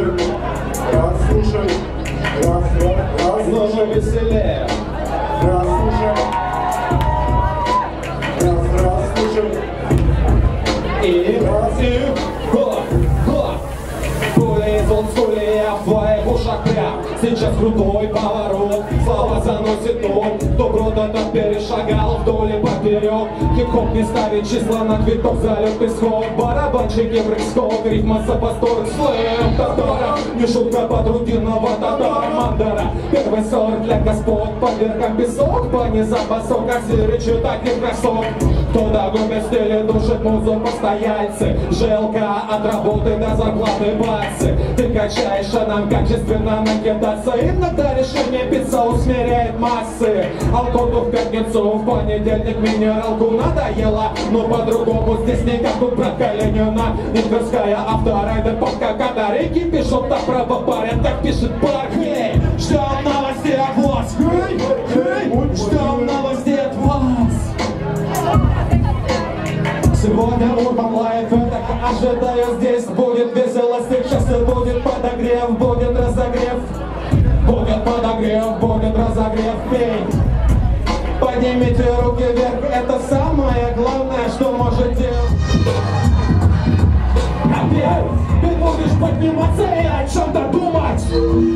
слушай, раз, слушай, раз, Нужно веселее. раз, слушай, раз, слушай. И хо, пули из олдскули, я в твоих ушах прям. Сейчас крутой поворот, слава заносит ноль. Кто круто так перешагал вдоль и поперек. Хип-хоп не ставит числа на квиток, залетный сход. Барабанщики брейк-скок, рифма сопосторг, слэм татара. Не шутка подрудинного татара мандара. Первый сорт для господ, под верхом песок. По низам босок, как сиричу, так и красок. Кто до губы в стиле душит музу постояльцы. Желка от работы до зарплаты баксы. Ты качаешь, а нам качественно накидаться. Иногда решение пицца усмиряет массы. Алкоту в пятницу, в понедельник минералку надоело. Но по-другому здесь не как у брата Ленина. Не Тверская авторайдер под Катарейки пишут на правопорядок, пишет парк. Эй, ждем новостей от вас. Эй, ждем новостей от вас. Сегодня Urban Life, я так ожидаю, здесь будет весело, сейчас и будет подогрев, будет разогрев. Будет подогрев, будет разогрев, пей. Поднимите руки вверх, это самое главное, что можете. Опять ты будешь подниматься и о чем-то думать.